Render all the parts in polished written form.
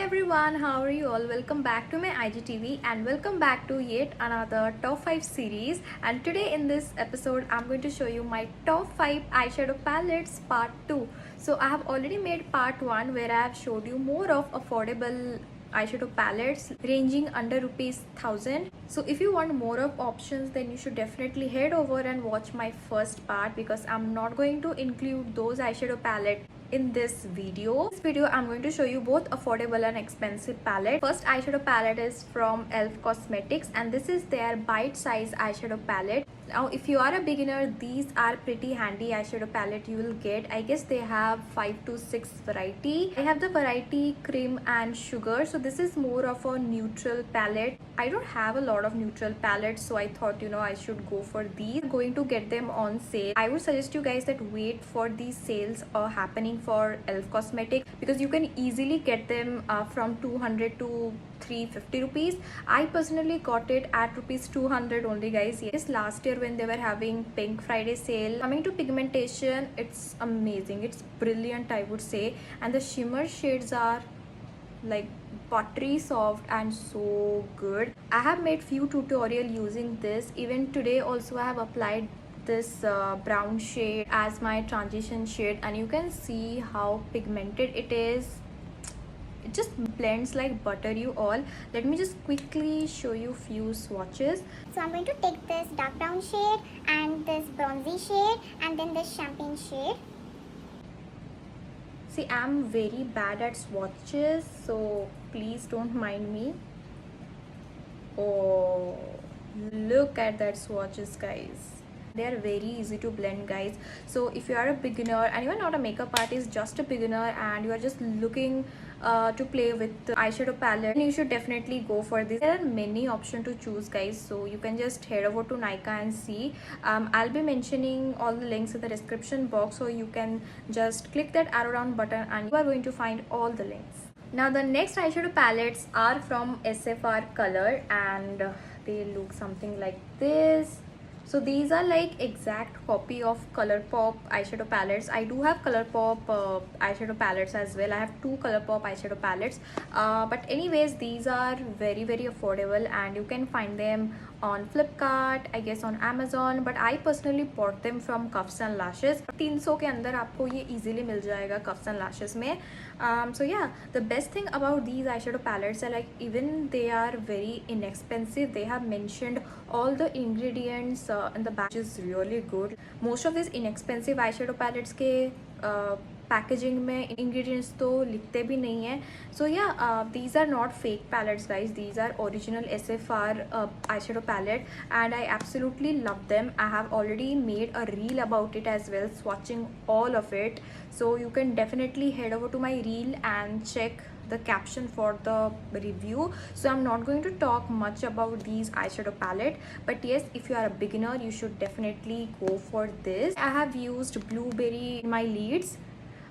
everyone, how are you all? Welcome back to my IGTV and welcome back to yet another top 5 series. And today in this episode, I'm going to show you my top 5 eyeshadow palettes part 2. So I have already made part 1 where I have showed you more of affordable eyeshadow palettes ranging under rupees 1000. So if you want more of options, then you should definitely head over and watch my first part, because I'm not going to include those eyeshadow palette in this video. In this video, I'm going to show you both affordable and expensive palette. First eyeshadow palette is from Elf Cosmetics, and this is their bite-size eyeshadow palette. Now if you are a beginner, these are pretty handy eyeshadow palette you will get. I guess they have 5 to 6 variety. I have the variety cream and sugar, so this is more of a neutral palette. I don't have a lot of neutral palettes, so I thought I should go for these. I'm going to get them on sale. I would suggest you guys that wait for these sales happening for Elf Cosmetics, because you can easily get them from 200 to 350 rupees. I personally got it at rupees 200 only, guys. Yes, last year when they were having Pink Friday sale. Coming to pigmentation, it's amazing, it's brilliant, I would say. And the shimmer shades are like buttery soft and so good. I have made few tutorial using this. Even today also I have applied this brown shade as my transition shade, and you can see how pigmented it is. It just blends like butter, you all. Let me just quickly show you few swatches. So I'm going to take this dark brown shade and this bronzy shade and then this champagne shade. See, I'm very bad at swatches, so please don't mind me. Oh, look at that swatches, guys. They are very easy to blend, guys. So if you are a beginner and you are not a makeup artist, just a beginner, and you are just looking to play with the eyeshadow palette, you should definitely go for this. There are many options to choose, guys, so you can just head over to Nykaa and see. I'll be mentioning all the links in the description box, so you can just click that arrow down button and you are going to find all the links. Now the next eyeshadow palettes are from SFR Color, and they look something like this. So these are like exact copy of ColourPop eyeshadow palettes. I do have ColourPop eyeshadow palettes as well. I have 2 ColourPop eyeshadow palettes, but anyways, these are very affordable and you can find them on Flipkart, I guess on Amazon, but I personally bought them from Cuffs and Lashes. 300 के अंदर आपको ये easily मिल जाएगा Cuffs and Lashes में. So yeah, the best thing about these eyeshadow palettes are like even they are very inexpensive. They have mentioned all the ingredients in the back, which is really good. Most of these inexpensive eyeshadow palettes के packaging में ingredients तो लिखते भी नहीं है. सो या these are not fake palettes, guys. These are original SFR eyeshadow palette and I absolutely love them. I have already made a reel about it as well, swatching all of it, so you can definitely head over to my reel and check the caption for the review. So I'm not going to talk much about these eyeshadow palette, but yes, if you are a beginner, you should definitely go for this. I have used Blueberry in my lids.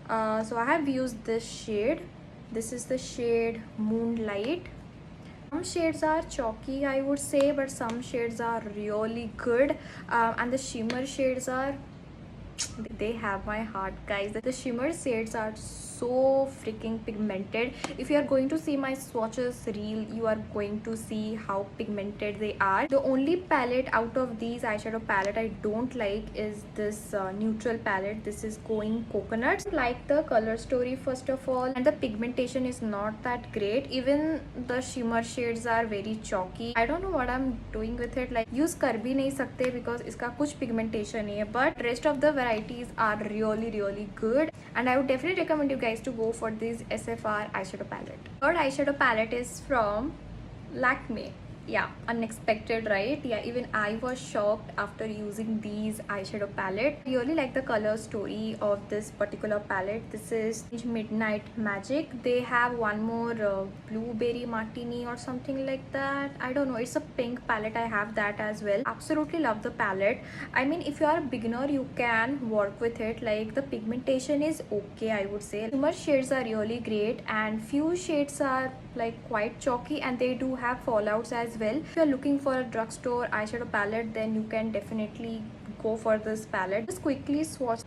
So I have used this shade. This is the shade Moonlight. Some shades are chalky, I would say, but some shades are really good, and the shimmer shades are, they have my heart, guys. The shimmer shades are so freaking pigmented. If you are going to see my swatches reel, you are going to see how pigmented they are. The only palette out of these eyeshadow palette I don't like is this neutral palette. This is Going Coconut. I like the color story first of all, and the pigmentation is not that great. Even the shimmer shades are very chalky. I don't know what I'm doing with it. Like use कर भी नहीं सकते because इसका कुछ pigmentation नहीं है. But rest of the varieties are really good, and I would definitely recommend you guys to go for this SFR eyeshadow palette. Third eyeshadow palette is from Lakme. Yeah, unexpected, right? Yeah, even I was shocked after using these eyeshadow palette. I really like the color story of this particular palette. This is Midnight Magic. They have one more Blueberry Martini or something like that. I don't know, it's a pink palette. I have that as well. Absolutely love the palette. I mean, if you are a beginner, you can work with it. Like the pigmentation is okay, I would say. Shimmer shades are really great, and few shades are like quite chalky, and they do have fallouts as well. If you're looking for a drugstore eyeshadow palette, then you can definitely go for this palette. Just quickly swatch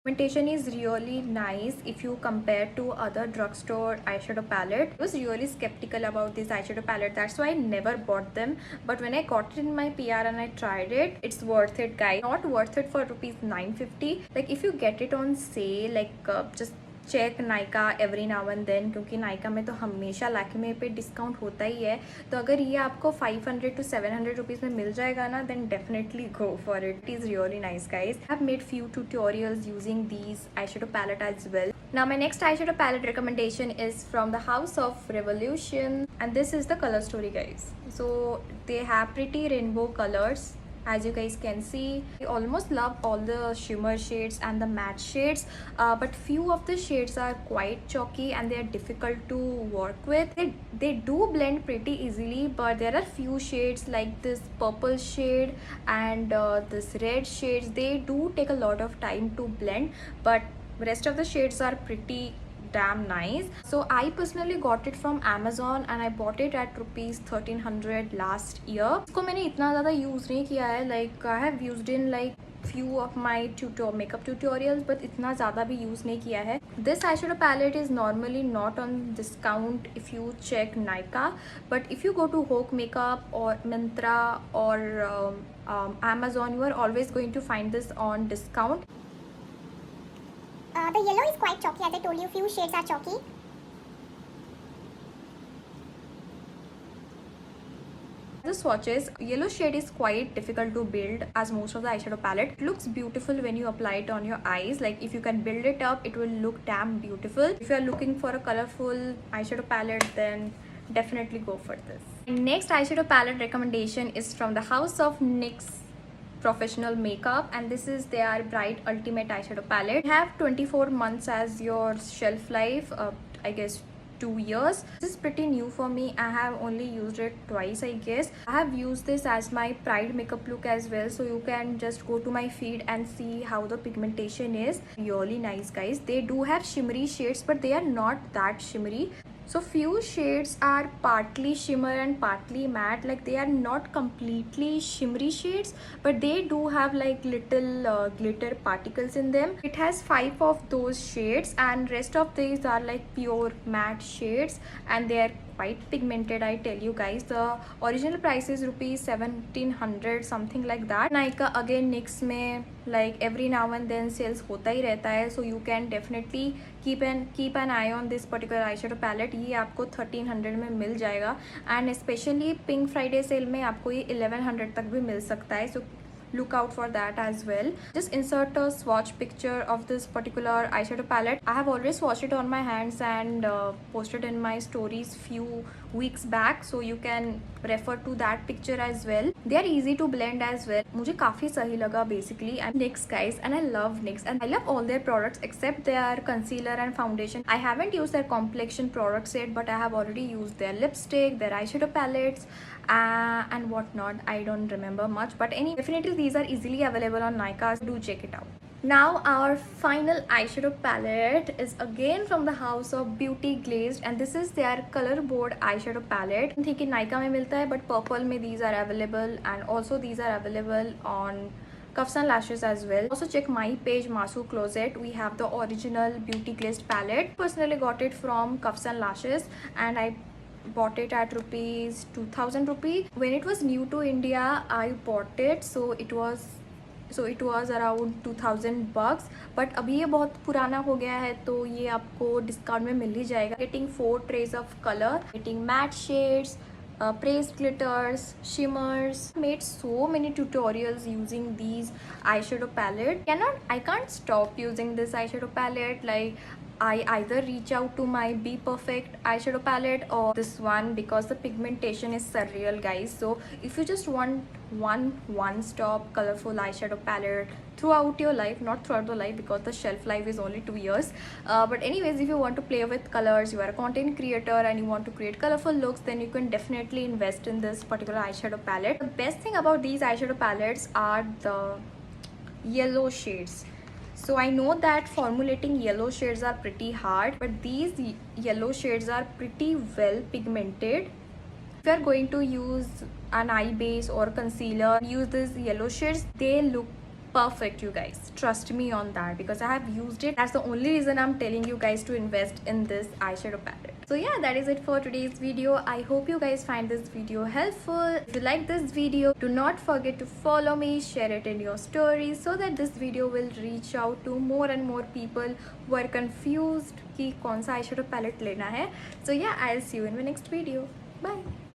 Pigmentation is really nice if you compare to other drugstore eyeshadow palette. I was really skeptical about this eyeshadow palette, that's why I never bought them. But when I got it in my PR and I tried it, it's worth it, guys. Not worth it for rupees 950. Like if you get it on sale, like just check Nykaa every now and then, क्योंकि नायका में तो हमेशा लैक्मे पे discount होता ही है. तो अगर ये आपको 500 to 700 रुपीज़ में मिल जाएगा ना, then definitely go for it. It is really nice guys. I have made few tutorials using these eyeshadow palette as well. Now my next eyeshadow palette recommendation is from the House of Revolution, and this is the color story, guys. So they have pretty rainbow colors. As you guys can see, I almost love all the shimmer shades and the matte shades, but few of the shades are quite chalky and they are difficult to work with. They do blend pretty easily, but there are few shades like this purple shade and this red shades. They do take a lot of time to blend, but rest of the shades are pretty damn nice. So I personally got it from Amazon and I bought it at rupees 1300 last year. इसको मैंने इतना ज़्यादा use नहीं किया है. Like I have used in like few of my makeup tutorials, but इतना ज़्यादा भी यूज़ नहीं किया है. This eyeshadow palette is normally not on discount if you check Nykaa, but if you go to Hoke Makeup or Myntra or Amazon, you are always going to find this on discount. The yellow is quite chalky, as I told you, few shades are chalky. The swatches, yellow shade is quite difficult to build as most of the eyeshadow palette. It looks beautiful when you apply it on your eyes. Like if you can build it up, it will look damn beautiful. If you are looking for a colorful eyeshadow palette, then definitely go for this. Next eyeshadow palette recommendation is from the House of NYX Professional Makeup, and this is their Bright Ultimate eyeshadow palette. You have 24 months as your shelf life, I guess 2 years. This is pretty new for me. I have only used it twice, I guess. I have used this as my Pride makeup look as well, so you can just go to my feed and see how the pigmentation is. Really nice, guys. They do have shimmery shades, but they are not that shimmery. So few shades are partly shimmer and partly matte. Like they are not completely shimmery shades, but they do have like little glitter particles in them. It has 5 of those shades, and rest of these are like pure matte shades, and they are quite pigmented. I tell you guys, the original price is rupees 1700 something like that. Nykaa again, NYX में like every now and then sales होता ही रहता है, so you can definitely keep an eye on this particular eyeshadow palette. ये आपको 1300 में मिल जाएगा, and especially Pink Friday sale में आपको ये 1100 तक भी मिल सकता है. So look out for that as well. Just insert a swatch picture of this particular eyeshadow palette. I have already swatched it on my hands and posted in my stories few weeks back, so you can refer to that picture as well. They are easy to blend as well. मुझे काफ़ी सही लगा basically. I'm NYX guys, and I love NYX, and I love all their products except their concealer and foundation. I haven't used their complexion products yet, but I have already used their lipstick, their eyeshadow palettes, and whatnot. I don't remember much, but definitely these are easily available on Nykaa. Do check it out. Now our final eyeshadow palette is again from the House of Beauty Glazed, and this is their color board eyeshadow palette. I think in Nykaa में मिलता है, but purple में these are available, and also these are available on Cuffs and Lashes as well. Also check my page Masu Closet. We have the original Beauty Glazed palette. Personally got it from Cuffs and Lashes, and I bought it at rupees 2000 rupees. When it was new to India, I bought it, so it was around 2000 bucks. but अभी ये बहुत पुराना हो गया है, तो ये आपको डिस्काउंट में मिल ही जाएगा. Getting 4 trays of color, getting matte shades, praised glitters, shimmers. Made so many tutorials using these eyeshadow palette. I can't stop using this eyeshadow palette. Like I either reach out to my Be Perfect eyeshadow palette or this one, because the pigmentation is surreal, guys. So if you just want one-stop colorful eyeshadow palette throughout your life, not throughout the life because the shelf life is only 2 years, but anyways, if you want to play with colors, you are a content creator and you want to create colorful looks, then you can definitely invest in this particular eyeshadow palette. The best thing about these eyeshadow palettes are the yellow shades. So I know that formulating yellow shades are pretty hard, but these yellow shades are pretty well pigmented. If you are going to use an eye base or concealer, use these yellow shades. They look perfect, you guys. Trust me on that because I have used it. That's the only reason I'm telling you guys to invest in this eyeshadow palette. So yeah, that is it for today's video. I hope you guys find this video helpful. If you like this video, do not forget to follow me, share it in your stories so that this video will reach out to more and more people who are confused कि कौन सा eyeshadow palette लेना है. So yeah, I'll see you in my next video. Bye.